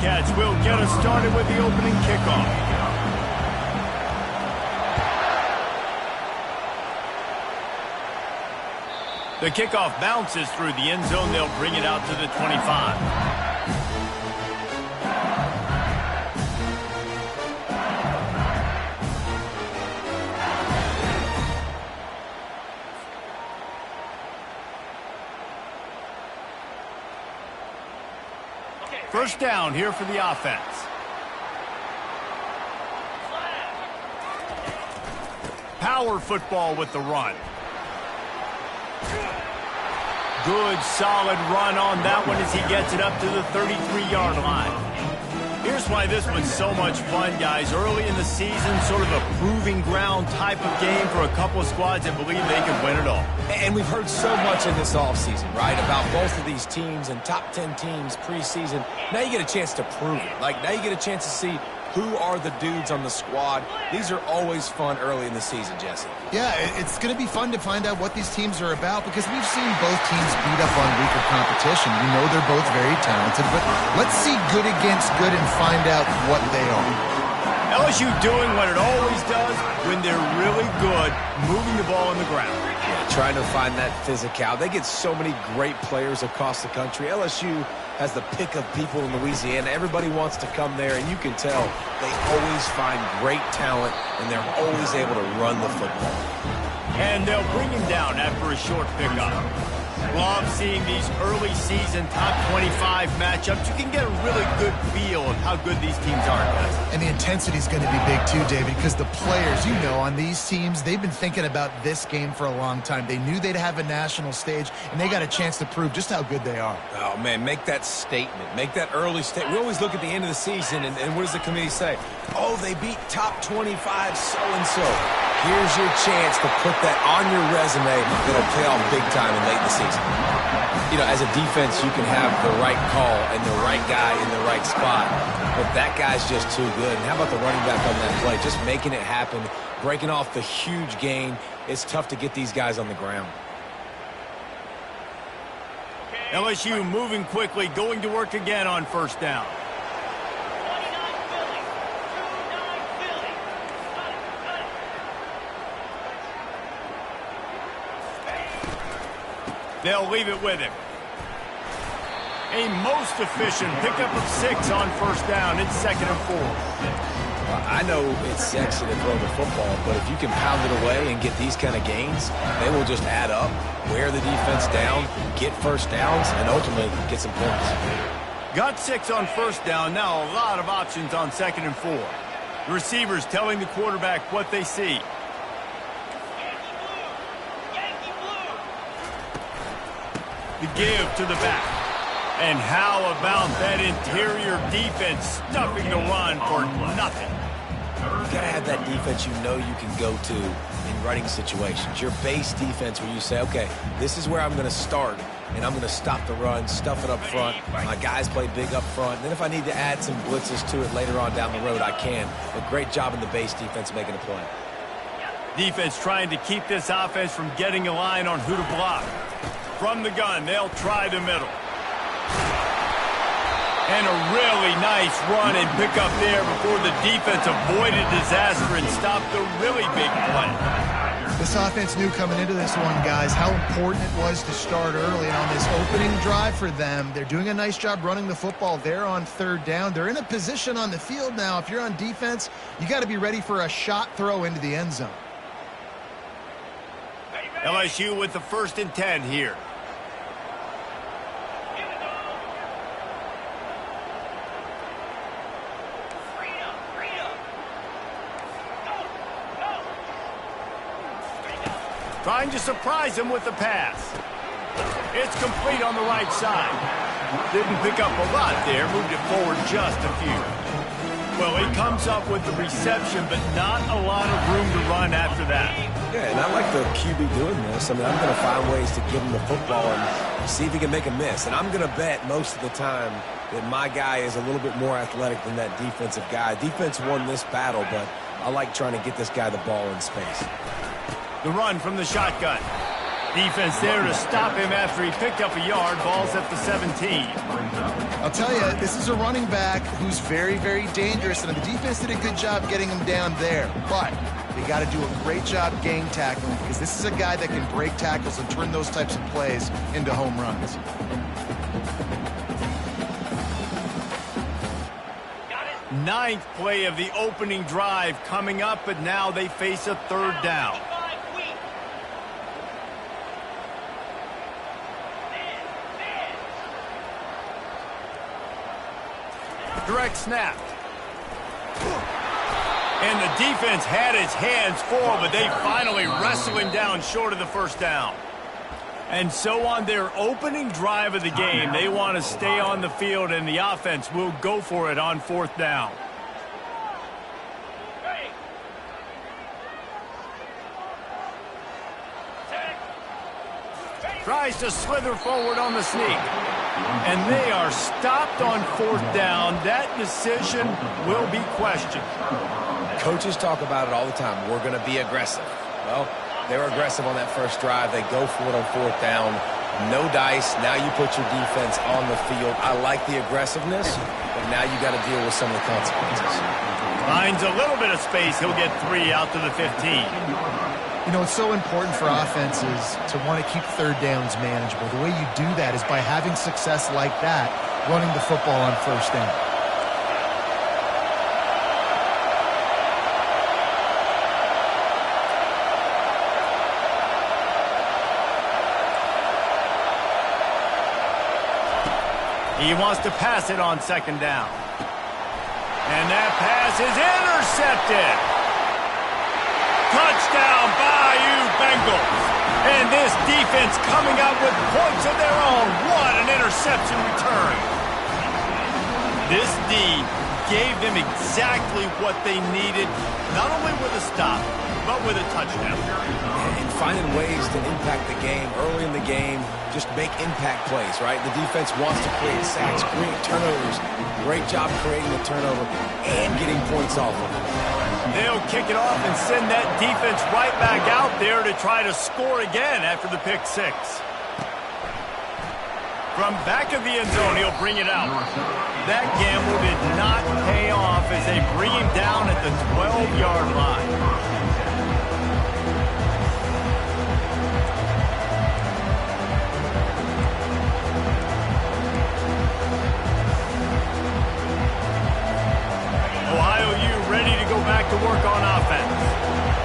Bobcats will get us started with the opening kickoff. The kickoff bounces through the end zone. They'll bring it out to the 25. First down here for the offense. Power football with the run. Good, solid run on that one as he gets it up to the 33-yard line. Here's why this was so much fun, guys. Early in the season, sort of a proving ground type of game for a couple of squads that believe they can win it all. And we've heard so much in this offseason, right, about both of these teams and top 10 teams preseason. Now you get a chance to prove it. Like, now you get a chance to see who are the dudes on the squad. These are always fun early in the season, Jesse. Yeah, it's going to be fun to find out what these teams are about because we've seen both teams beat up on weaker competition. We know they're both very talented, but let's see good against good and find out what they are. LSU doing what it always does when they're really good, moving the ball on the ground. Yeah, trying to find that physical. They get so many great players across the country. LSU has the pick of people in Louisiana. Everybody wants to come there, and you can tell they always find great talent, and they're always able to run the football. And they'll bring him down after a short pickup. Love seeing these early season top 25 matchups. You can get a really good feel of how good these teams are, guys. And the intensity is going to be big too, David, because the players, you know, on these teams, they've been thinking about this game for a long time. They knew they'd have a national stage, and they got a chance to prove just how good they are. Oh, man, make that statement. Make that early statement. We always look at the end of the season, and what does the committee say? Oh, they beat top 25 so-and-so. Here's your chance to put that on your resume that'll pay off big time in late in the season. You know, as a defense, you can have the right call and the right guy in the right spot, but that guy's just too good. And how about the running back on that play? Just making it happen, breaking off the huge gain. It's tough to get these guys on the ground. LSU moving quickly, going to work again on first down. They'll leave it with him. A most efficient pickup of 6 on first down. It's 2nd and 4. Well, I know it's sexy to throw the football, but if you can pound it away and get these kind of gains, they will just add up, wear the defense down, get first downs, and ultimately get some points. Got 6 on first down. Now a lot of options on 2nd and 4. The receivers telling the quarterback what they see. The give to the back. And how about that interior defense stuffing the run for nothing? You got to have that defense you know you can go to in running situations. Your base defense where you say, okay, this is where I'm going to start, and I'm going to stop the run, stuff it up front. My guys play big up front. And then if I need to add some blitzes to it later on down the road, I can. But great job in the base defense making a play. Defense trying to keep this offense from getting a line on who to block. From the gun, they'll try the middle. And a really nice run and pick up there before the defense avoided disaster and stopped the really big play. This offense knew coming into this one, guys, how important it was to start early. And on this opening drive for them, they're doing a nice job running the football. They're on third down. They're in a position on the field now. If you're on defense, you got to be ready for a shot throw into the end zone. LSU with the 1st and 10 here. Trying to surprise him with the pass. It's complete on the right side. Didn't pick up a lot there, moved it forward just a few. Well, he comes up with the reception, but not a lot of room to run after that. Yeah, and I like the QB doing this. I mean, I'm going to find ways to give him the football and see if he can make a miss. And I'm going to bet most of the time that my guy is a little bit more athletic than that defensive guy. Defense won this battle, but I like trying to get this guy the ball in space. The run from the shotgun. Defense there to stop him after he picked up a yard. Ball's at the 17. I'll tell you, this is a running back who's very, very dangerous, and the defense did a good job getting him down there. But they got to do a great job gang tackling, because this is a guy that can break tackles and turn those types of plays into home runs. Ninth play of the opening drive coming up, but now they face a third down. Direct snap. And the defense had its hands full, but they finally wrestle him down short of the first down. And so on their opening drive of the game, they want to stay on the field, and the offense will go for it on fourth down. Tries to slither forward on the sneak. And they are stopped on fourth down. That decision will be questioned. Coaches talk about it all the time. We're going to be aggressive. Well, they were aggressive on that first drive. They go for it on fourth down. No dice. Now you put your defense on the field. I like the aggressiveness, but now you got to deal with some of the consequences. Finds a little bit of space. He'll get 3 out to the 15. You know, it's so important for offenses to want to keep third downs manageable. The way you do that is by having success like that, running the football on first down. He wants to pass it on second down. And that pass is intercepted. Touchdown, Bayou Bengals. And this defense coming up with points of their own. What an interception return. This D gave them exactly what they needed, not only with a stop, but with a touchdown. And finding ways to impact the game early in the game, just make impact plays, right? The defense wants to create sacks, create turnovers. Great job creating a turnover and getting points off of it. They'll kick it off and send that defense right back out there to try to score again after the pick six. From back of the end zone, he'll bring it out. That gamble did not pay off as they bring him down at the 12-yard line. To work on offense.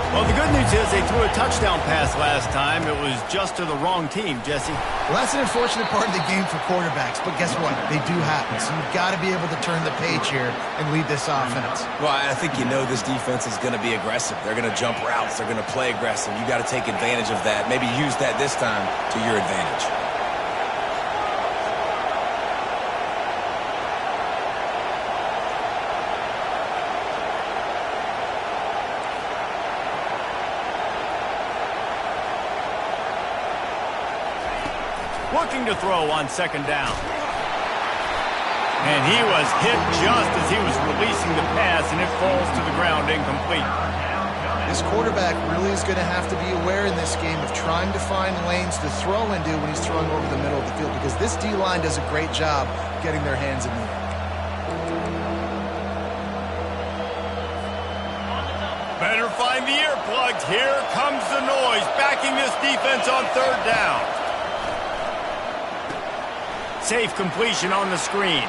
Well, the good news is they threw a touchdown pass last time. It was just to the wrong team, Jesse. Well, that's an unfortunate part of the game for quarterbacks, but guess what? They do happen. So you've got to be able to turn the page here and lead this offense. Well, I think you know this defense is going to be aggressive. They're going to jump routes. They're going to play aggressive. You got to take advantage of that. Maybe use that this time to your advantage. Looking to throw on second down. And he was hit just as he was releasing the pass, and it falls to the ground incomplete. This quarterback really is going to have to be aware in this game of trying to find lanes to throw into when he's throwing over the middle of the field, because this D-line does a great job getting their hands in the air. Better find the earplugs. Here comes the noise, backing this defense on third down. Safe completion on the screen.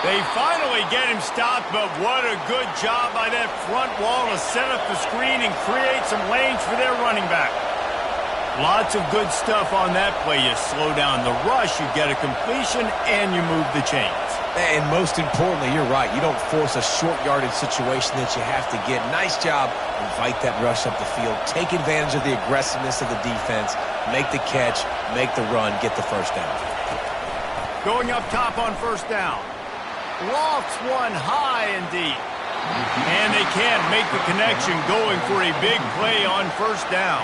They finally get him stopped, but what a good job by that front wall to set up the screen and create some lanes for their running back. Lots of good stuff on that play. You slow down the rush, you get a completion, and you move the chains. And most importantly, you're right. You don't force a short yardage situation that you have to get. Nice job. Invite that rush up the field. Take advantage of the aggressiveness of the defense. Make the catch, make the run, get the first down. Going up top on first down. Lofts one high and deep. And they can't make the connection, going for a big play on first down.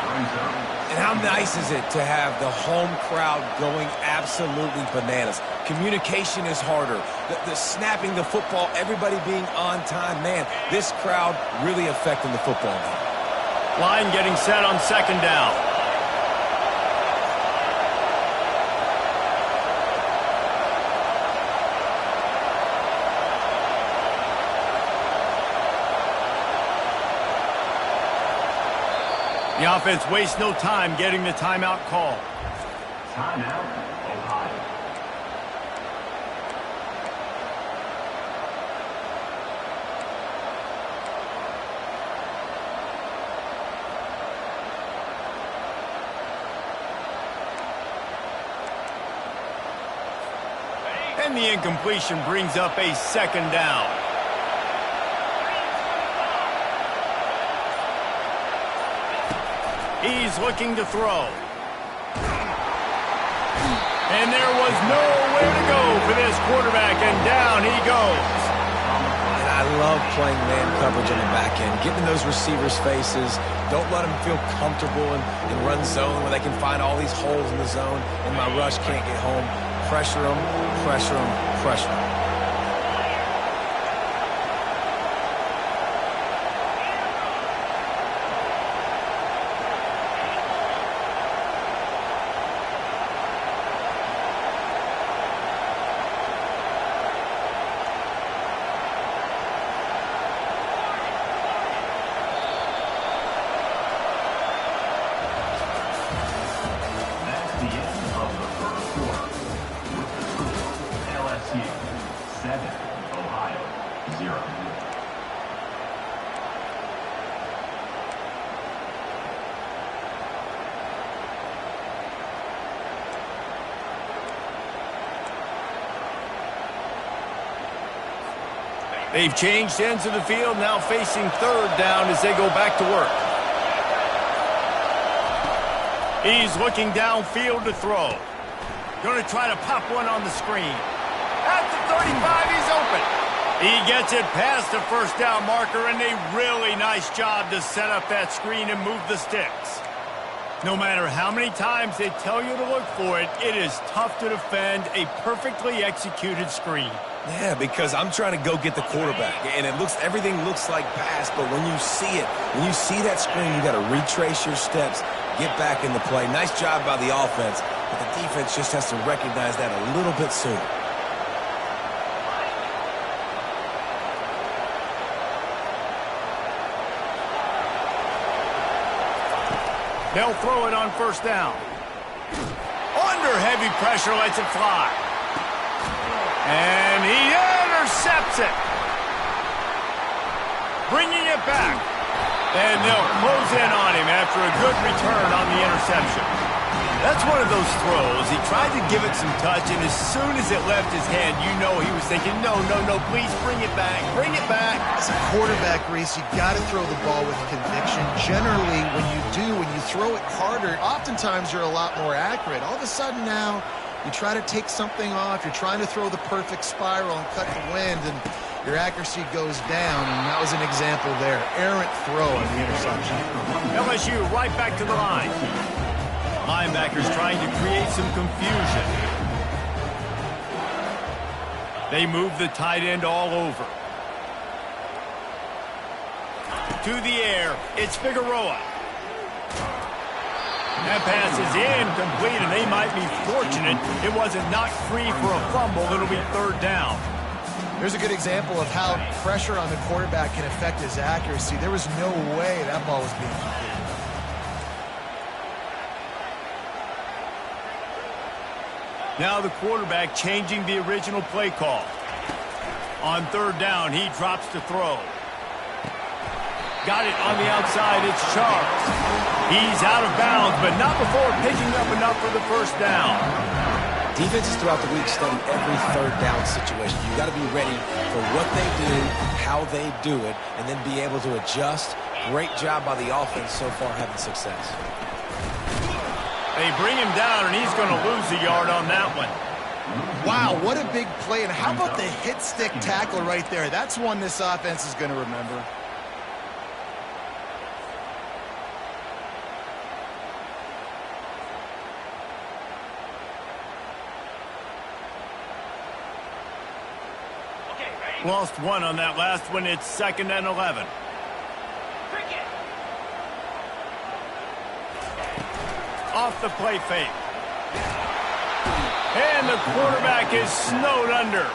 And how nice is it to have the home crowd going absolutely bananas? Communication is harder. The snapping the football, everybody being on time. Man, this crowd really affecting the football game. Line getting set on second down. The offense wastes no time getting the timeout call. Timeout, Ohio. And the incompletion brings up a second down. He's looking to throw. And there was nowhere to go for this quarterback, and down he goes. And I love playing man coverage on the back end, getting those receivers' faces. Don't let them feel comfortable in run zone where they can find all these holes in the zone, and my rush can't get home. Pressure them, pressure them, pressure them. That's the end of the first quarter. With the score, LSU 7, Ohio 0. They've changed ends of the field, now facing third down as they go back to work. He's looking downfield to throw. Going to try to pop one on the screen. At the 35, he's open. He gets it past the first down marker, and a really nice job to set up that screen and move the sticks. No matter how many times they tell you to look for it, it is tough to defend a perfectly executed screen. Yeah, because I'm trying to go get the quarterback, and everything looks like pass, but when you see it, when you see that screen, you got to retrace your steps, get back in the play. Nice job by the offense, but the defense just has to recognize that a little bit sooner. They'll throw it on first down. Under heavy pressure, lets it fly. And he intercepts it. Bringing it back. And they'll close in on him after a good return on the interception. That's one of those throws. He tried to give it some touch, and as soon as it left his hand, you know he was thinking, no, please bring it back. Bring it back. As a quarterback, Reese, you got to throw the ball with conviction. Generally, when you throw it harder, oftentimes you're a lot more accurate. All of a sudden now, you try to take something off. You're trying to throw the perfect spiral and cut the wind, and your accuracy goes down, and that was an example there. Errant throw on the interception. LSU right back to the line. Linebackers trying to create some confusion. They move the tight end all over. To the air, it's Figueroa. That pass is incomplete, and they might be fortunate it wasn't knocked free for a fumble. It'll be third down. Here's a good example of how pressure on the quarterback can affect his accuracy. There was no way that ball was being completed. Now the quarterback changing the original play call. On third down, he drops to throw. Got it on the outside, it's Charles. He's out of bounds, but not before picking up enough for the first down. Defenses throughout the week study every third down situation. You got to be ready for what they do, how they do it, and then be able to adjust. Great job by the offense so far having success. They bring him down, and he's going to lose a yard on that one. Wow, what a big play. And how about the hit stick tackle right there? That's one this offense is going to remember. Lost one on that last one. It's 2nd and 11. Off the play fake. And the quarterback is snowed under.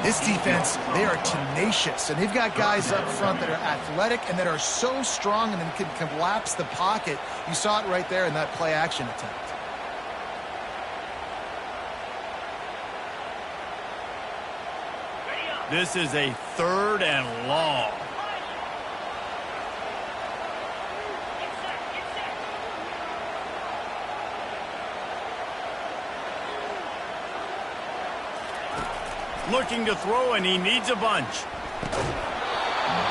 This defense, they are tenacious, and they've got guys up front that are athletic and that are so strong and then can collapse the pocket. You saw it right there in that play-action attempt. This is a 3rd and long. Looking to throw, and he needs a bunch.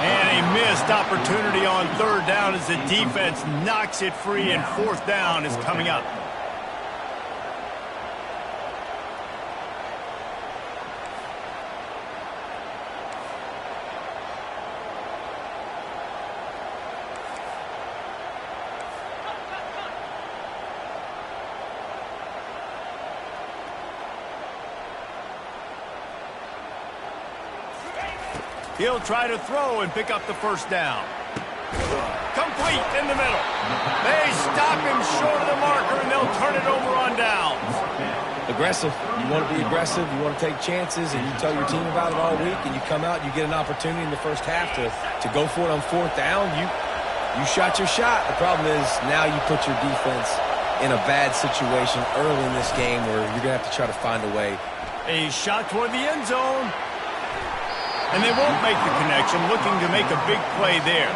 And a missed opportunity on 3rd down as the defense knocks it free, and 4th down is coming up. He'll try to throw and pick up the 1st down. Complete in the middle. They stop him short of the marker, and they'll turn it over on downs. Aggressive. You want to be aggressive. You want to take chances, and you tell your team about it all week, and you come out and you get an opportunity in the first half to go for it on 4th down. You shot your shot. The problem is now you put your defense in a bad situation early in this game where you're going to have to try to find a way. A shot toward the end zone. And they won't make the connection, looking to make a big play there.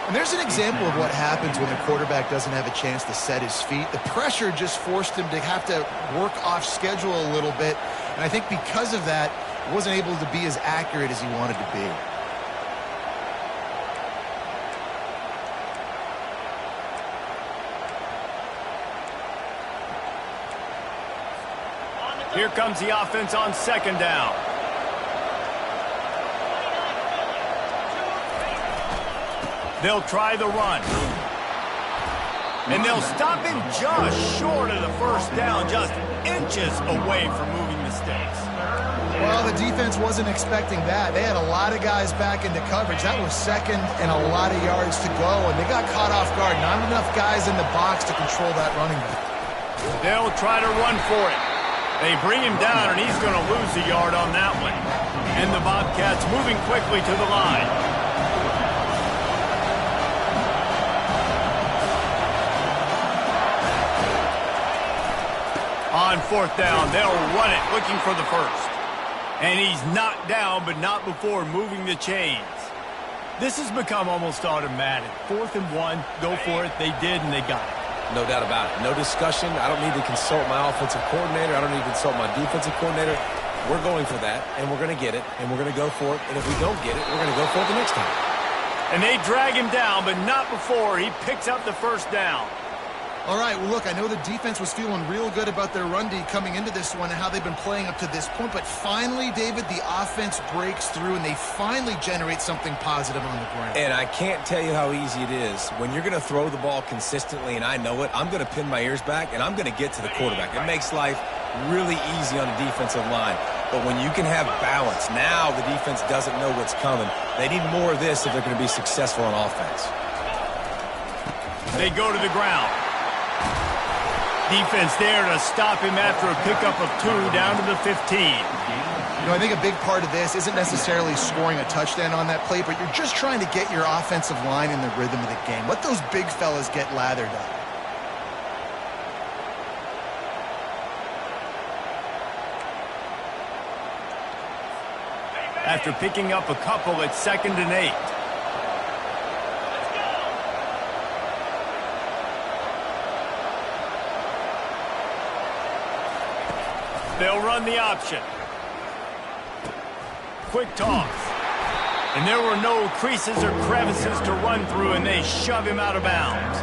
And there's an example of what happens when the quarterback doesn't have a chance to set his feet. The pressure just forced him to have to work off schedule a little bit. And I think because of that, he wasn't able to be as accurate as he wanted to be. Here comes the offense on 2nd down. They'll try the run. And they'll stop him just short of the 1st down, just inches away from moving the sticks. Well, the defense wasn't expecting that. They had a lot of guys back into coverage. That was 2nd and a lot of yards to go, and they got caught off guard. Not enough guys in the box to control that running back. They'll try to run for it. They bring him down, and he's going to lose a yard on that one. And the Bobcats moving quickly to the line. On 4th down, they'll run it, looking for the 1st. And he's knocked down, but not before moving the chains. This has become almost automatic. 4th and 1, go for it. They did, and they got it. No doubt about it. No discussion. I don't need to consult my offensive coordinator. I don't need to consult my defensive coordinator. We're going for that, and we're going to get it, and we're going to go for it. And if we don't get it, we're going to go for it the next time. And they drag him down, but not before he picks up the 1st down. All right, well, look, I know the defense was feeling real good about their run D coming into this one and how they've been playing up to this point, but finally, David, the offense breaks through and they finally generate something positive on the ground. And I can't tell you how easy it is. When you're going to throw the ball consistently, and I know it, I'm going to pin my ears back, and I'm going to get to the quarterback. It makes life really easy on the defensive line. But when you can have balance, now the defense doesn't know what's coming. They need more of this if they're going to be successful on offense. They go to the ground. Defense there to stop him after a pickup of 2 down to the 15. You know, I think a big part of this isn't necessarily scoring a touchdown on that play, but you're just trying to get your offensive line in the rhythm of the game. Let those big fellas get lathered up. After picking up a couple at 2nd and 8. They'll run the option. Quick toss. And there were no creases or crevices to run through, and they shove him out of bounds.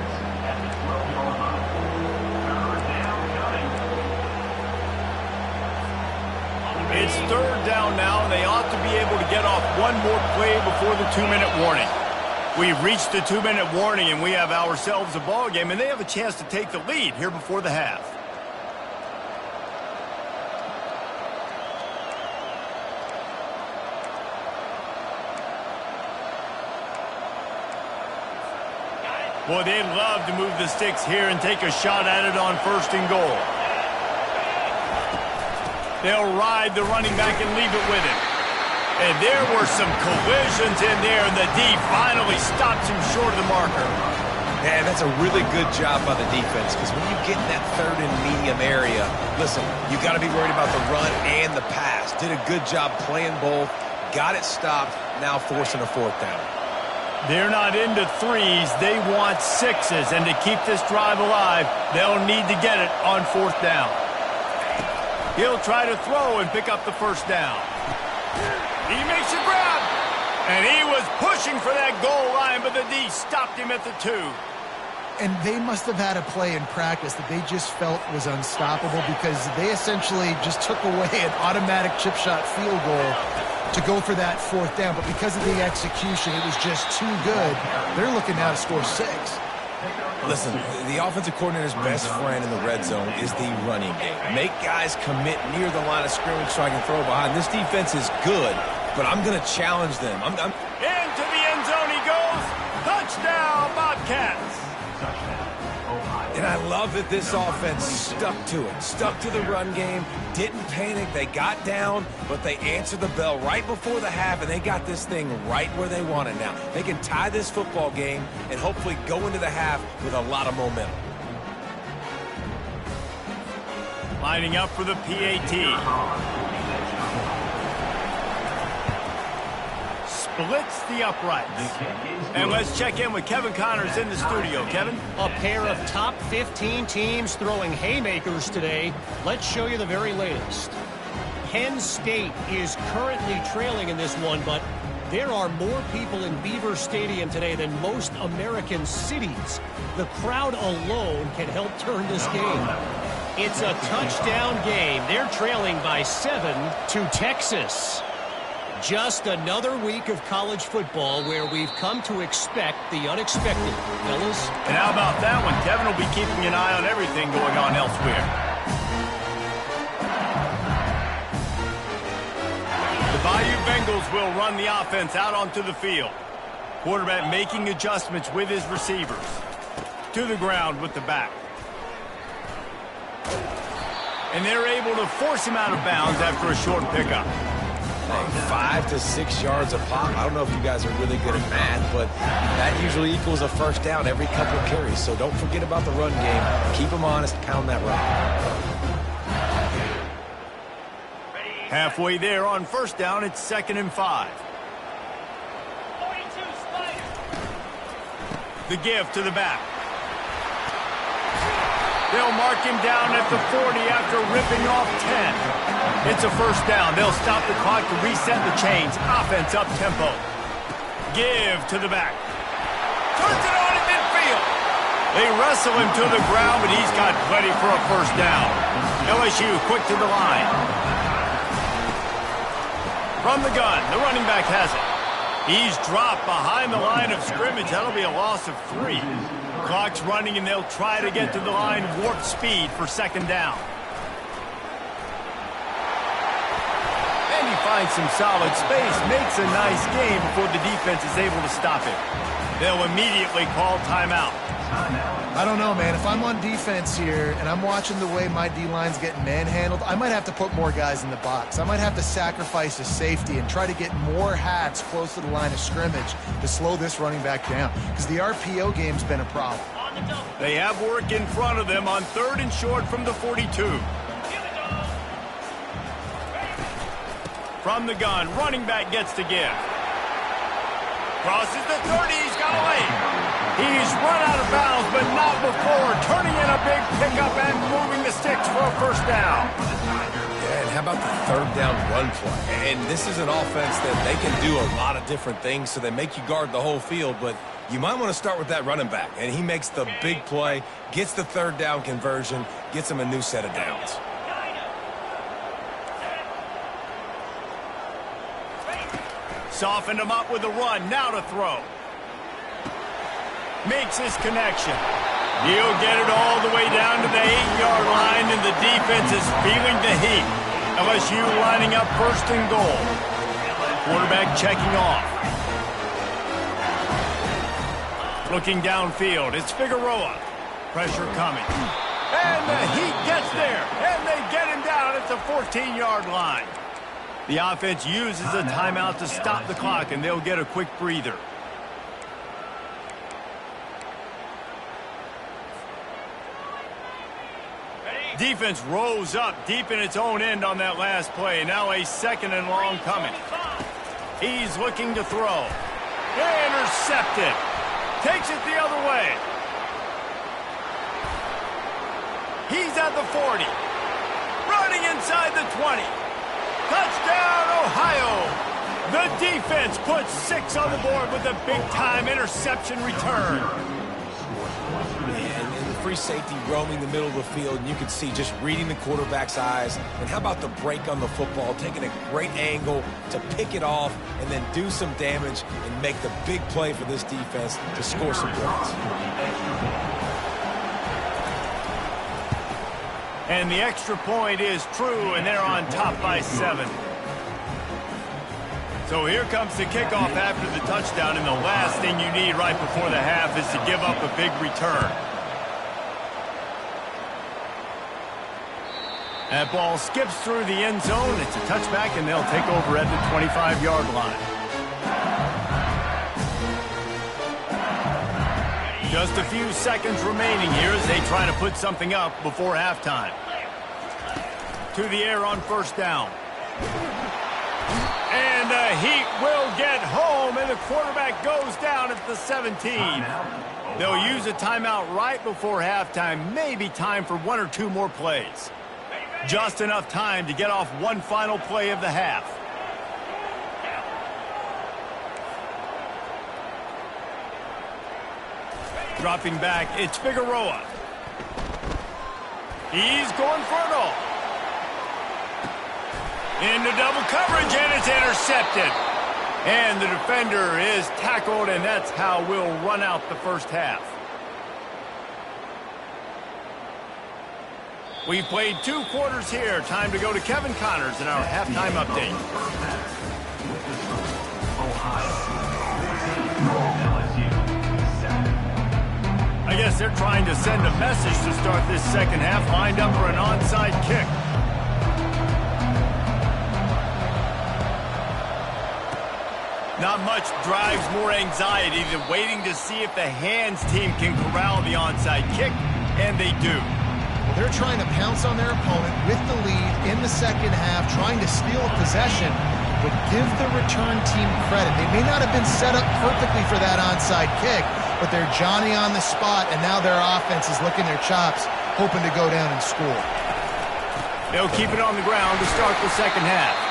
It's 3rd down now, and they ought to be able to get off one more play before the 2-minute warning. We've reached the 2-minute warning, and we have ourselves a ball game, and they have a chance to take the lead here before the half. Boy, they'd love to move the sticks here and take a shot at it on 1st and goal. They'll ride the running back and leave it with him. And there were some collisions in there, and the D finally stops him short of the marker. Man, that's a really good job by the defense, because when you get in that third and medium area, listen, you got to be worried about the run and the pass. Did a good job playing both, got it stopped, now forcing a fourth down. They're not into threes, they want sixes, and to keep this drive alive, they'll need to get it on fourth down. He'll try to throw and pick up the first down. He makes a grab, and he was pushing for that goal line, but the D stopped him at the 2. And they must have had a play in practice that they just felt was unstoppable, because they essentially just took away an automatic chip shot field goal to go for that fourth down. But because of the execution, it was just too good. They're looking now to score 6. Listen, the offensive coordinator's best friend in the red zone is the running game. Make guys commit near the line of scrimmage so I can throw behind. This defense is good, but I'm going to challenge them. Into the end zone he goes. Touchdown, Bobcats. And I love that this offense stuck to it. Stuck to the run game. Didn't panic. They got down, but they answered the bell right before the half, and they got this thing right where they want it now. They can tie this football game and hopefully go into the half with a lot of momentum. Lining up for the PAT. Splits the uprights. And let's check in with Kevin Connors in the studio. Kevin? A pair of top 15 teams throwing haymakers today. Let's show you the very latest. Penn State is currently trailing in this one, but there are more people in Beaver Stadium today than most American cities. The crowd alone can help turn this game. It's a touchdown game. They're trailing by 7 to Texas. Just another week of college football where we've come to expect the unexpected, fellas. And how about that one? Kevin will be keeping an eye on everything going on elsewhere. The Bayou Bengals will run the offense out onto the field. Quarterback making adjustments with his receivers. To the ground with the back. And they're able to force him out of bounds after a short pickup. 5 to 6 yards a pop. I don't know if you guys are really good at math, but that usually equals a first down every couple of carries. So don't forget about the run game. Keep them honest. Pound that rock. Halfway there on first down, it's 2nd and 5. The give to the back. They'll mark him down at the 40 after ripping off 10. It's a first down. They'll stop the clock to reset the chains. Offense up tempo. Give to the back. Turns it on at midfield. They wrestle him to the ground, but he's got plenty for a first down. LSU quick to the line. From the gun, the running back has it. He's dropped behind the line of scrimmage. That'll be a loss of 3. Clock's running, and they'll try to get to the line warp speed for 2nd down. And he finds some solid space, makes a nice game before the defense is able to stop him. They'll immediately call timeout. I don't know, man. If I'm on defense here and I'm watching the way my D-line's getting manhandled, I might have to put more guys in the box. I might have to sacrifice a safety and try to get more hats close to the line of scrimmage to slow this running back down, because the RPO game's been a problem. They have work in front of them on 3rd and short from the 42. From the gun, running back gets to give. Crosses the 30, he's got away. He's run out of bounds, but not before turning in a big pickup and moving the sticks for a first down. Yeah, and how about the 3rd down run play? And this is an offense that they can do a lot of different things, so they make you guard the whole field, but you might want to start with that running back. And he makes the big play, gets the 3rd down conversion, gets him a new set of downs. Softened him up with a run, now to throw. Makes his connection. He'll get it all the way down to the 8-yard line, and the defense is feeling the heat. LSU lining up 1st and goal. Quarterback checking off. Looking downfield, it's Figueroa. Pressure coming. And the Heat gets there, and they get him down at the 14-yard line. The offense uses a timeout to stop the clock, and they'll get a quick breather. Defense rose up deep in its own end on that last play. Now a second and long coming. He's looking to throw. Intercepted. Takes it the other way. He's at the 40. Running inside the 20. Touchdown, Ohio. The defense puts 6 on the board with a big-time interception return. And the free safety roaming the middle of the field, and you can see just reading the quarterback's eyes. And how about the break on the football, taking a great angle to pick it off and then do some damage and make the big play for this defense to score some points. And the extra point is true, and they're on top by 7. So here comes the kickoff after the touchdown, and the last thing you need right before the half is to give up a big return. That ball skips through the end zone. It's a touchback, and they'll take over at the 25-yard line. Just a few seconds remaining here as they try to put something up before halftime. To the air on first down. And the Heat will get home, and the quarterback goes down at the 17. They'll use a timeout right before halftime. Maybe time for 1 or 2 more plays. Just enough time to get off one final play of the half. Dropping back, it's Figueroa. He's going for it all. Into double coverage, and it's intercepted. And the defender is tackled, and that's how we'll run out the first half. We've played 2 quarters here. Time to go to Kevin Connors in our halftime update. I guess they're trying to send a message to start this second half, lined up for an onside kick. Not much drives more anxiety than waiting to see if the hands team can corral the onside kick, and they do. Well, they're trying to pounce on their opponent with the lead in the second half, trying to steal a possession, but give the return team credit. They may not have been set up perfectly for that onside kick, but they're Johnny on the spot, and now their offense is licking their chops, hoping to go down and score. They'll keep it on the ground to start the second half.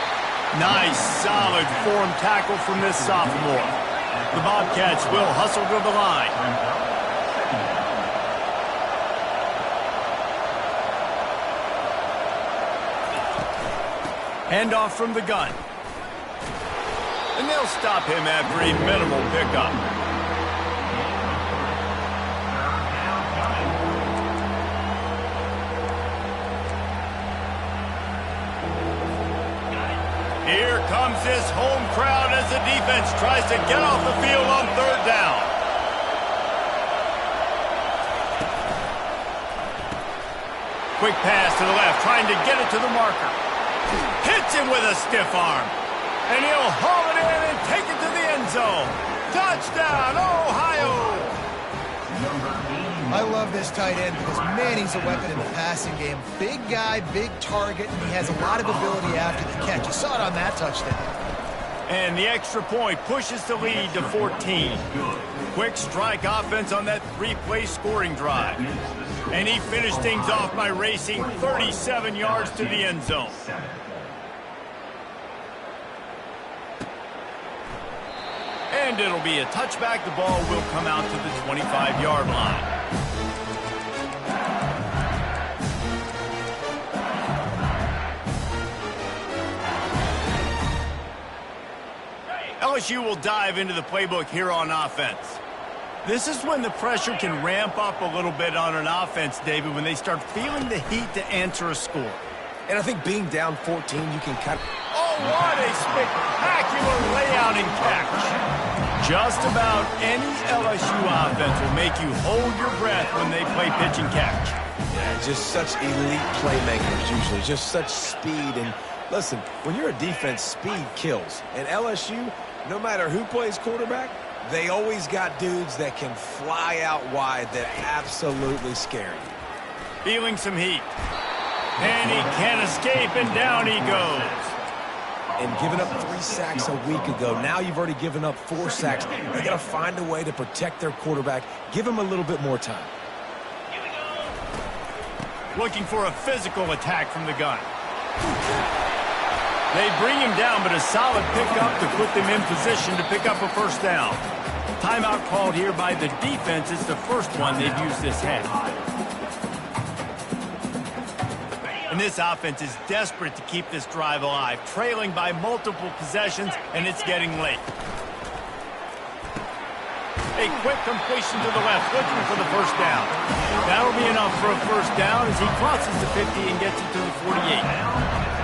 Nice, solid form tackle from this sophomore. The Bobcats will hustle to the line. Handoff from the gun. And they'll stop him after a minimal pickup. Here comes this home crowd as the defense tries to get off the field on third down. Quick pass to the left, trying to get it to the marker. Hits him with a stiff arm. And he'll haul it in and take it to the end zone. Touchdown, Ohio! I love this tight end because, man, he's a weapon in the passing game. Big guy, big target, and he has a lot of ability after the catch. You saw it on that touchdown. And the extra point pushes the lead to 14. Quick strike offense on that 3-play scoring drive. And he finished things off by racing 37 yards to the end zone. And it'll be a touchback. The ball will come out to the 25-yard line. LSU will dive into the playbook here on offense. This is when the pressure can ramp up a little bit on an offense, David, when they start feeling the heat to answer a score. And I think being down 14, you can kind of... Oh, what a spectacular layout and catch. Just about any LSU offense will make you hold your breath when they play pitch and catch. Yeah, just such elite playmakers usually, just such speed. And listen, when you're a defense, speed kills. And LSU, no matter who plays quarterback, they always got dudes that can fly out wide that absolutely scare you. Feeling some heat. And he can't escape, and down he goes. And giving up 3 sacks a week ago, now you've already given up 4 sacks. They got to find a way to protect their quarterback. Give him a little bit more time. Looking for a physical attack from the gun. They bring him down, but a solid pickup to put them in position to pick up a first down. Timeout called here by the defense. It's the first one they've used this half. And this offense is desperate to keep this drive alive, trailing by multiple possessions, and it's getting late. A quick completion to the left, looking for the first down. That'll be enough for a first down as he crosses the 50 and gets it to the 48.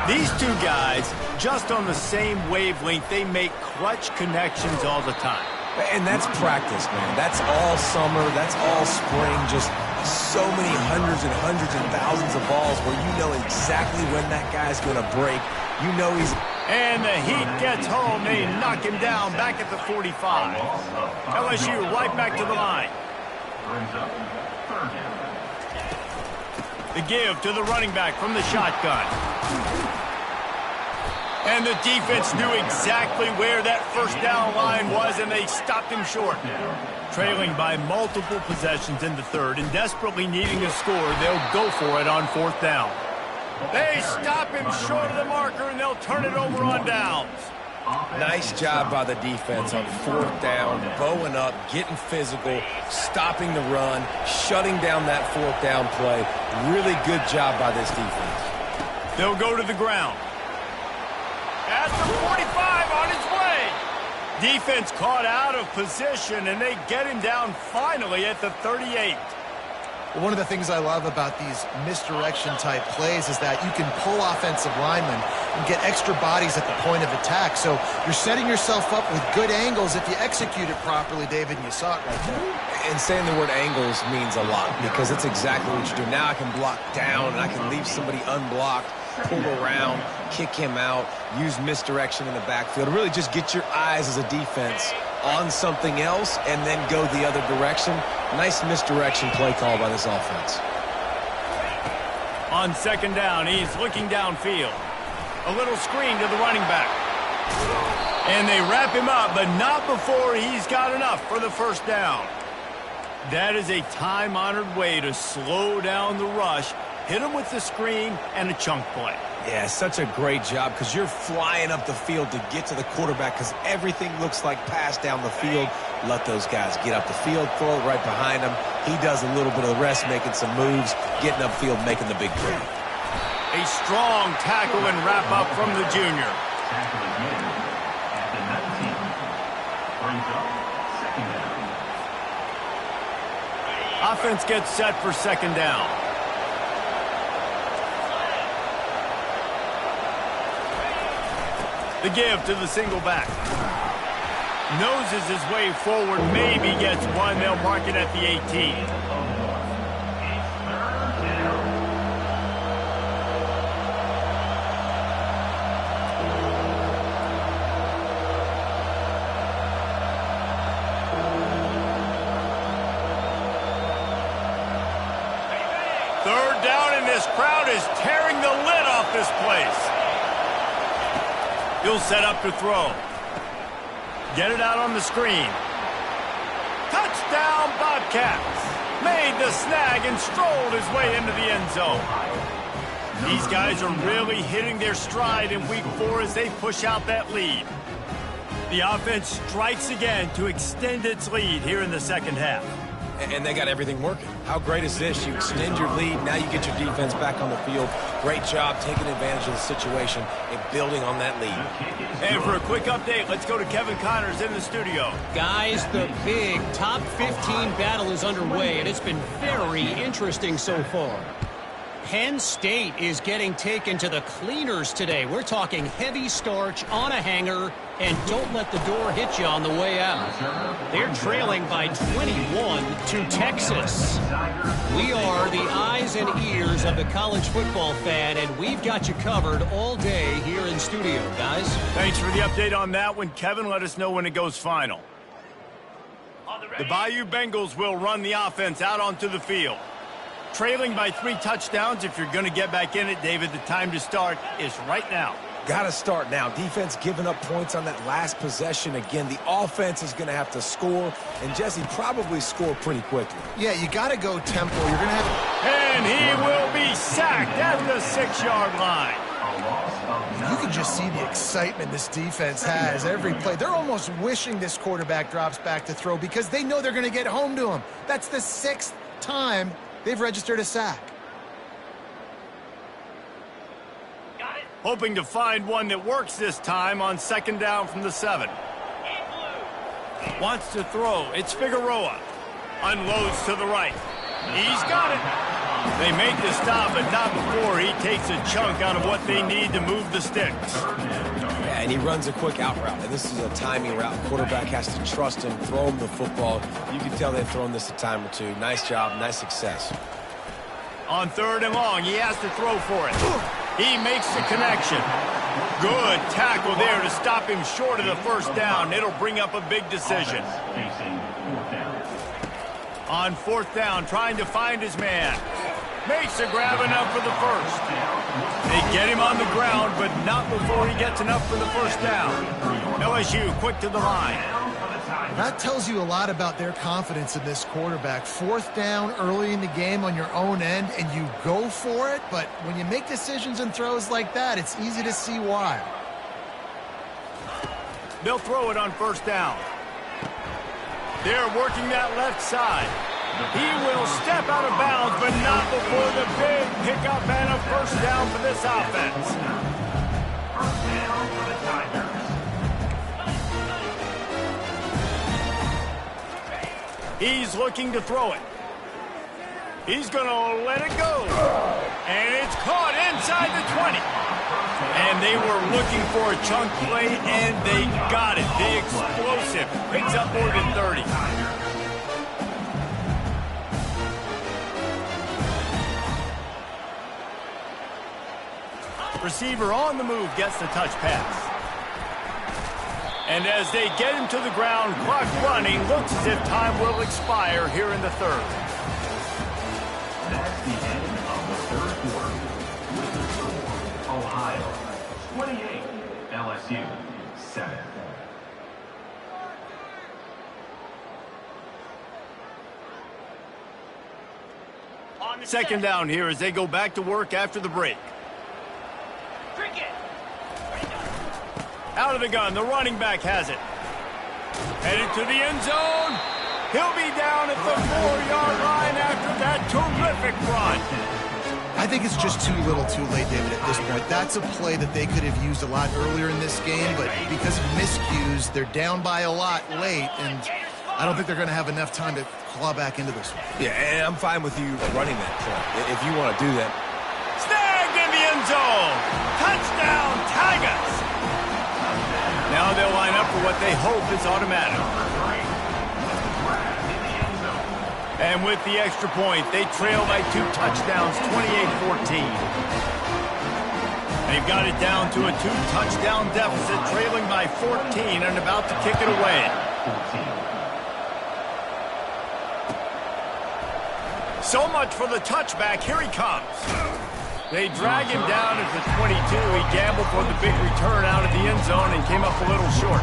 These two guys, just on the same wavelength, they make clutch connections all the time. And that's practice, man. That's all summer. That's all spring. Just so many hundreds and thousands of balls where you know exactly when that guy's going to break. You know he's... And the heat gets home. They knock him down back at the 45. LSU right back to the line. The give to the running back from the shotgun. And the defense knew exactly where that first down line was, and they stopped him short. Trailing by multiple possessions in the third and desperately needing a score, they'll go for it on fourth down. They stop him short of the marker, and they'll turn it over on downs. Nice job by the defense on fourth down, bowing up, getting physical, stopping the run, shutting down that fourth down play. Really good job by this defense. They'll go to the ground. At the 45, on his way. Defense caught out of position, and they get him down finally at the 38. One of the things I love about these misdirection-type plays is that you can pull offensive linemen and get extra bodies at the point of attack. So you're setting yourself up with good angles if you execute it properly, David, and you saw it right there. And saying the word angles means a lot because it's exactly what you do. Now I can block down, and I can leave somebody unblocked, pull around, kick him out, use misdirection in the backfield. Really just get your eyes as a defense on something else and then go the other direction. Nice misdirection play call by this offense. On second down, he's looking downfield. A little screen to the running back. And they wrap him up, but not before he's got enough for the first down. That is a time-honored way to slow down the rush, hit him with the screen, and a chunk play. Yeah, such a great job because you're flying up the field to get to the quarterback because everything looks like pass down the field. Let those guys get up the field, throw it right behind him. He does a little bit of the rest, making some moves, getting upfield, making the big play. A strong tackle and wrap up from the junior. Tackle is made at the 19. Brings up second down. Offense gets set for second down. The give to the single back. Noses his way forward, maybe gets one. They'll mark it at the 18. Third down, and this crowd is tearing the lid off this place. He'll set up to throw. Get it out on the screen. Touchdown, Bobcats. Made the snag and strolled his way into the end zone. These guys are really hitting their stride in week 4 as they push out that lead. The offense strikes again to extend its lead here in the second half. And they got everything working. How great is this? You extend your lead. Now you get your defense back on the field. Great job taking advantage of the situation and building on that lead. And for a quick update, let's go to Kevin Connors in the studio. Guys, the big top 15 battle is underway, and it's been very interesting so far. Penn State is getting taken to the cleaners today. We're talking heavy starch on a hanger, and don't let the door hit you on the way out. They're trailing by 21 to Texas. We are the eyes and ears of the college football fan, and we've got you covered all day here in studio, guys. Thanks for the update on that one, Kevin. Let us know when it goes final. The Bayou Bengals will run the offense out onto the field. Trailing by 3 touchdowns. If you're going to get back in it, David, the time to start is right now. Got to start now. Defense giving up points on that last possession. Again, the offense is going to have to score, and Jesse probably score pretty quickly. Yeah, you got to go tempo. You're going to have... And he will be sacked at the 6-yard line. You can just see the excitement this defense has every play. They're almost wishing this quarterback drops back to throw because they know they're going to get home to him. That's the 6th time they've registered a sack. Hoping to find one that works this time on 2nd down from the 7. Wants to throw. It's Figueroa. Unloads to the right. He's got it. They make the stop, but not before he takes a chunk out of what they need to move the sticks. Yeah, and he runs a quick out route. And this is a timing route. Quarterback has to trust him, throw him the football. You can tell they've thrown this a time or two. Nice job, nice success. On 3rd and long, he has to throw for it. He makes the connection. Good tackle there to stop him short of the 1st down. It'll bring up a big decision. On 4th down, trying to find his man. Makes a grab enough for the 1st. They get him on the ground, but not before he gets enough for the 1st down. LSU quick to the line. That tells you a lot about their confidence in this quarterback. 4th down early in the game on your own end, and you go for it, but when you make decisions and throws like that, it's easy to see why. They'll throw it on 1st down. They're working that left side. He will step out of bounds, but not before the big pickup and a 1st down for this offense. 1st down for the Tigers. He's looking to throw it. He's going to let it go. And it's caught inside the 20. And they were looking for a chunk play, and they got it. The explosive picks up more than 30. Receiver on the move gets the touch pass. And as they get him to the ground, clock running, looks as if time will expire here in the 3rd. That's the end of the 3rd quarter. With the score, Ohio 28, LSU 7. 2nd down here as they go back to work after the break. Out of the gun, the running back has it. Headed to the end zone. He'll be down at the 4-yard line after that terrific run. I think it's just too little too late, David, at this point. That's a play that they could have used a lot earlier in this game, but because of miscues, they're down by a lot late, and I don't think they're going to have enough time to claw back into this one. Yeah, and I'm fine with you running that play if you want to do that. Snagged in the end zone. Touchdown, Tigers. Now they'll line up for what they hope is automatic. And with the extra point, they trail by 2 touchdowns, 28-14. They've got it down to a 2-touchdown deficit, trailing by 14 and about to kick it away. So much for the touchback. Here he comes. They drag him down at the 22. He gambled for the big return out of the end zone and came up a little short.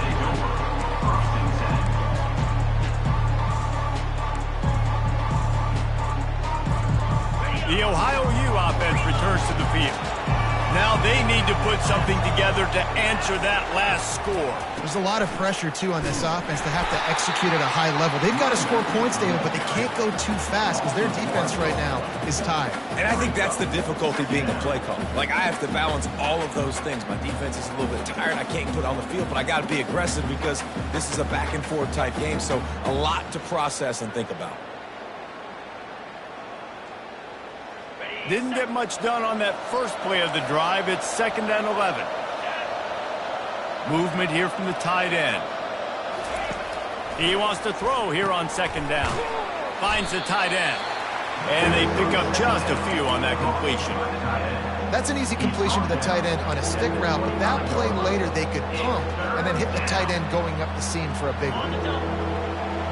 The Ohio U offense returns to the field. Now they need to put something together to answer that last score. There's a lot of pressure, too, on this offense to have to execute at a high level. They've got to score points, David, but they can't go too fast because their defense right now is tired. And I think that's the difficulty being a play caller. Like, I have to balance all of those things. My defense is a little bit tired. I can't put it on the field, but I got to be aggressive because this is a back-and-forth type game, so a lot to process and think about. Didn't get much done on that first play of the drive. It's 2nd and 11. Movement here from the tight end. He wants to throw here on 2nd down. Finds the tight end. And they pick up just a few on that completion. That's an easy completion to the tight end on a stick route, but that play later they could pump and then hit the tight end going up the seam for a big one.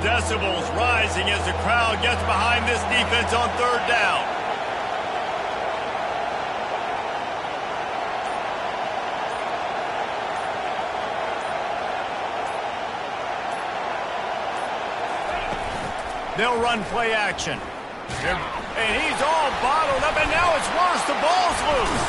Decibels rising as the crowd gets behind this defense on 3rd down. They'll run play action. And he's all bottled up, and now it's worse. The ball's loose.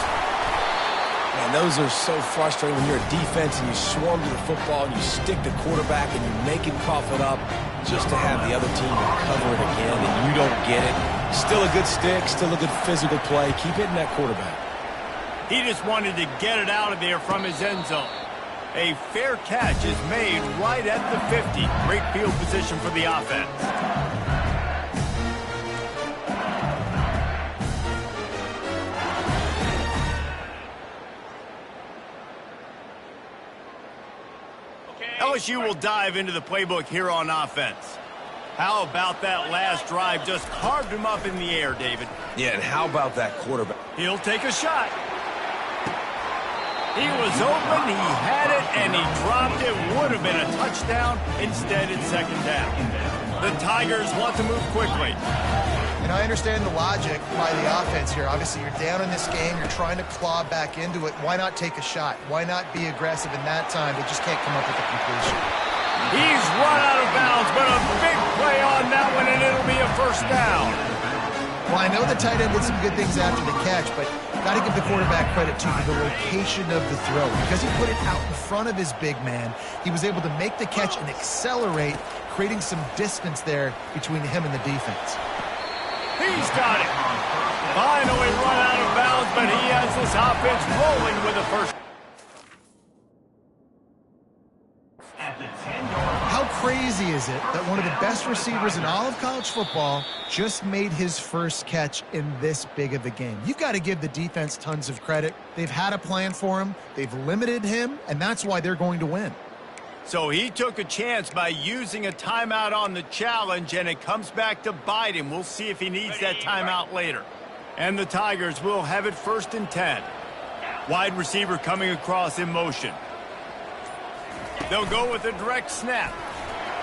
Man, those are so frustrating when you're a defense and you swarm to the football and you stick the quarterback and you make him cough it up just to have the other team recover it again, and you don't get it. Still a good stick, still a good physical play. Keep hitting that quarterback. He just wanted to get it out of there from his end zone. A fair catch is made right at the 50. Great field position for the offense. LSU will dive into the playbook here on offense. How about that last drive? Just carved him up in the air, David. Yeah, and how about that quarterback? He'll take a shot. He was open, he had it, and he dropped it. Would have been a touchdown. Instead, it's 2nd down. The Tigers want to move quickly. And I understand the logic by the offense here. Obviously, you're down in this game. You're trying to claw back into it. Why not take a shot? Why not be aggressive in that time? They just can't come up with a completion. He's run out of bounds, but a big play on that one, and it'll be a 1st down. Well, I know the tight end did some good things after the catch, but got to give the quarterback credit, too, for the location of the throw. Because he put it out in front of his big man, he was able to make the catch and accelerate, creating some distance there between him and the defense. He's got it. Finally run out of bounds, but he has this offense rolling with a 1st. How crazy is it that one of the best receivers in all of college football just made his first catch in this big of a game? You've got to give the defense tons of credit. They've had a plan for him. They've limited him, and that's why they're going to win. So he took a chance by using a timeout on the challenge, and it comes back to bite him. We'll see if he needs that timeout later. And the Tigers will have it 1st and 10. Wide receiver coming across in motion. They'll go with a direct snap.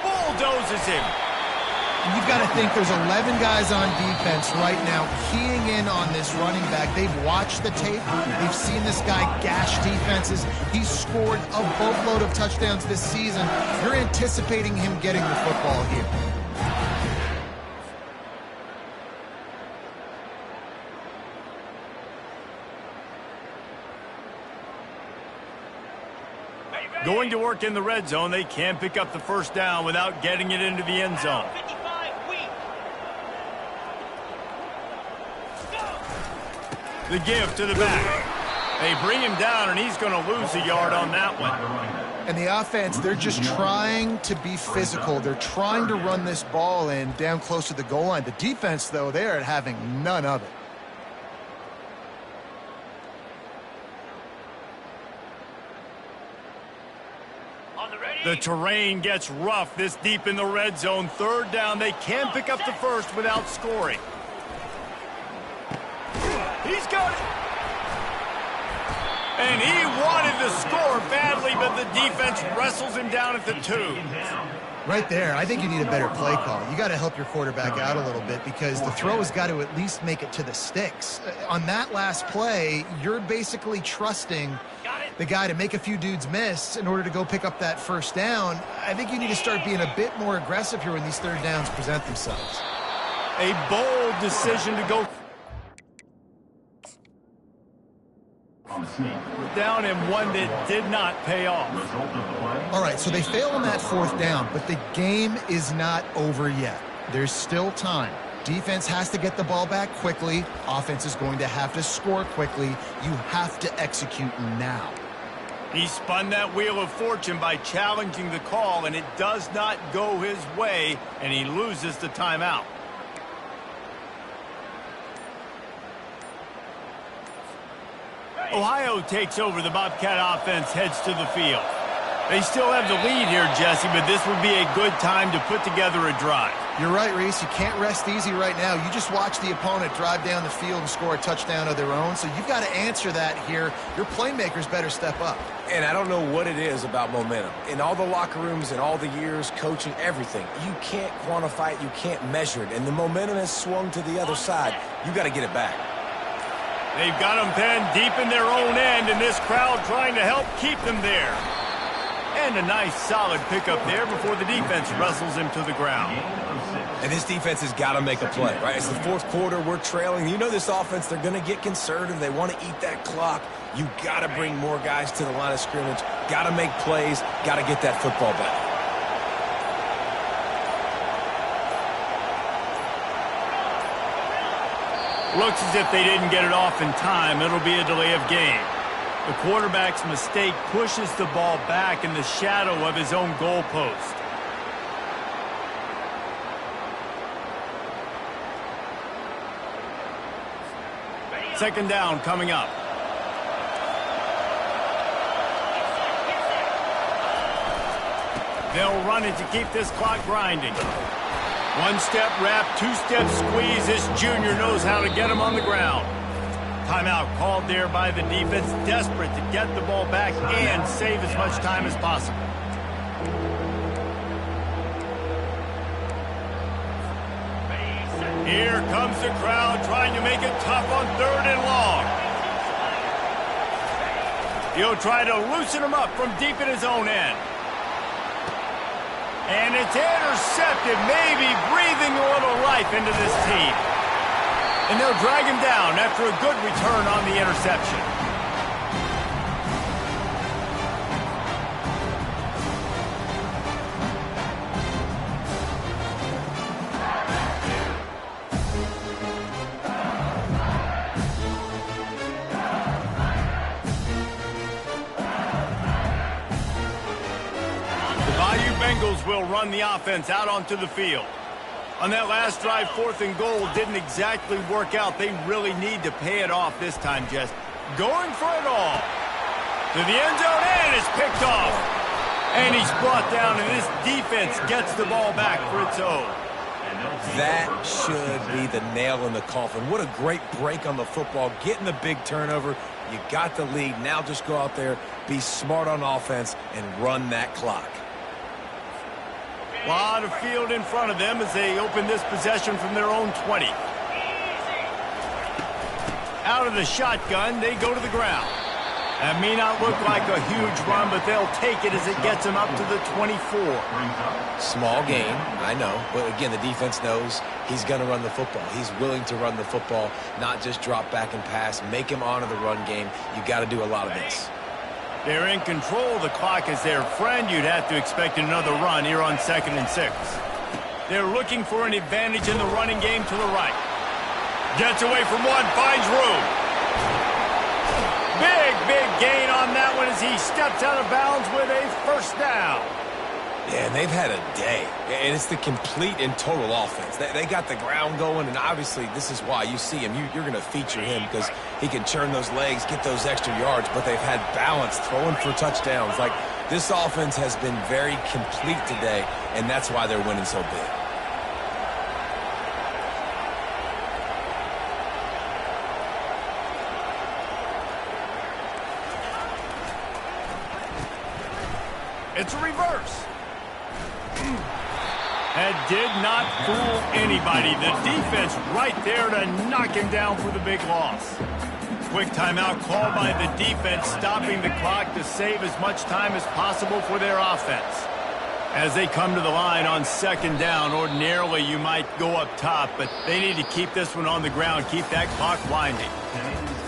Bulldozes him. You've got to think there's 11 guys on defense right now keying in on this running back. They've watched the tape. They've seen this guy gash defenses. He's scored a boatload of touchdowns this season. You're anticipating him getting the football here. Going to work in the red zone. They can't pick up the 1st down without getting it into the end zone. The give to the back. They bring him down, and he's going to lose a yard on that one. And the offense, they're just trying to be physical. They're trying to run this ball in down close to the goal line. The defense, though, they're having none of it. The terrain gets rough this deep in the red zone. 3rd down. They can pick up the 1st without scoring. He's got it. And he wanted to score badly, but the defense wrestles him down at the 2. Right there, I think you need a better play call. You got to help your quarterback out a little bit because the throw has got to at least make it to the sticks. On that last play, you're basically trusting the guy to make a few dudes miss in order to go pick up that 1st down. I think you need to start being a bit more aggressive here when these 3rd downs present themselves. A bold decision to go down in one that did not pay off. All right, so they fail on that 4th down, but the game is not over yet. There's still time. Defense has to get the ball back quickly. Offense is going to have to score quickly. You have to execute now. He spun that wheel of fortune by challenging the call, and it does not go his way, and he loses the timeout. Ohio takes over. The Bobcat offense heads to the field. They still have the lead here, Jesse, but this would be a good time to put together a drive. You're right, Reese. You can't rest easy right now. You just watch the opponent drive down the field and score a touchdown of their own, so you've got to answer that here. Your playmakers better step up. And I don't know what it is about momentum. In all the locker rooms and all the years, coaching, everything, you can't quantify it, you can't measure it. And the momentum has swung to the other side. You got to get it back. They've got them pinned deep in their own end, and this crowd trying to help keep them there. And a nice, solid pickup there before the defense wrestles him to the ground. And this defense has got to make a play, right? It's the fourth quarter. We're trailing. You know this offense, they're going to get conservative. They want to eat that clock. You got to bring more guys to the line of scrimmage. Got to make plays. Got to get that football back. Looks as if they didn't get it off in time. It'll be a delay of game. The quarterback's mistake pushes the ball back in the shadow of his own goalpost. Second down coming up. They'll run it to keep this clock grinding. One-step wrap, two-step squeeze. This junior knows how to get him on the ground. Timeout called there by the defense, desperate to get the ball back and save as much time as possible. Here comes the crowd trying to make it tough on 3rd and long. He'll try to loosen him up from deep in his own end. And it's intercepted, maybe breathing a little life into this team. And they'll drag him down after a good return on the interception. The Bayou Bengals will run the offense out onto the field. On that last drive, 4th and goal didn't exactly work out. They really need to pay it off this time, Jess. Going for it all. To the end zone, and it's picked off. And he's brought down, and this defense gets the ball back for its own. That should be the nail in the coffin. What a great break on the football. Getting the big turnover. You got the lead. Now just go out there, be smart on offense, and run that clock. A lot of field in front of them as they open this possession from their own 20. Out of the shotgun, they go to the ground. That may not look like a huge run, but they'll take it as it gets them up to the 24. Small gain, I know. But again, the defense knows he's going to run the football. He's willing to run the football, not just drop back and pass. Make him honor the run game. You got to do a lot of this. They're in control. The clock is their friend. You'd have to expect another run here on 2nd and 6. They're looking for an advantage in the running game to the right. Gets away from one, finds room. Big gain on that one as he steps out of bounds with a 1st down. Yeah, and they've had a day. And it's the complete and total offense. They got the ground going, and obviously this is why you see him. You're going to feature him because he can churn those legs, get those extra yards, but they've had balance, throwing for touchdowns. Like, this offense has been very complete today, and that's why they're winning so big. It's a reverse. That did not fool anybody. The defense right there to knock him down for the big loss. Quick timeout called by the defense, stopping the clock to save as much time as possible for their offense. As they come to the line on 2nd down, ordinarily you might go up top, but they need to keep this one on the ground, keep that clock winding.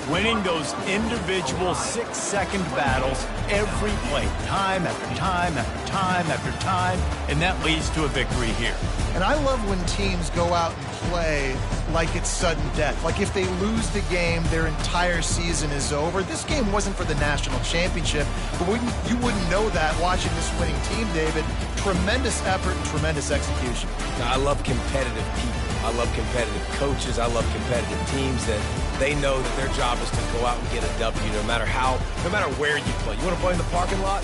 Winning those individual 6-second battles every play, time after time after time after time, and that leads to a victory here. And I love when teams go out and play like it's sudden death. Like if they lose the game, their entire season is over. This game wasn't for the national championship, but you wouldn't know that watching this winning team, David. Tremendous effort and tremendous execution. I love competitive people. I love competitive coaches. I love competitive teams that they know that their job is to go out and get a W no matter where you play. You want to play in the parking lot?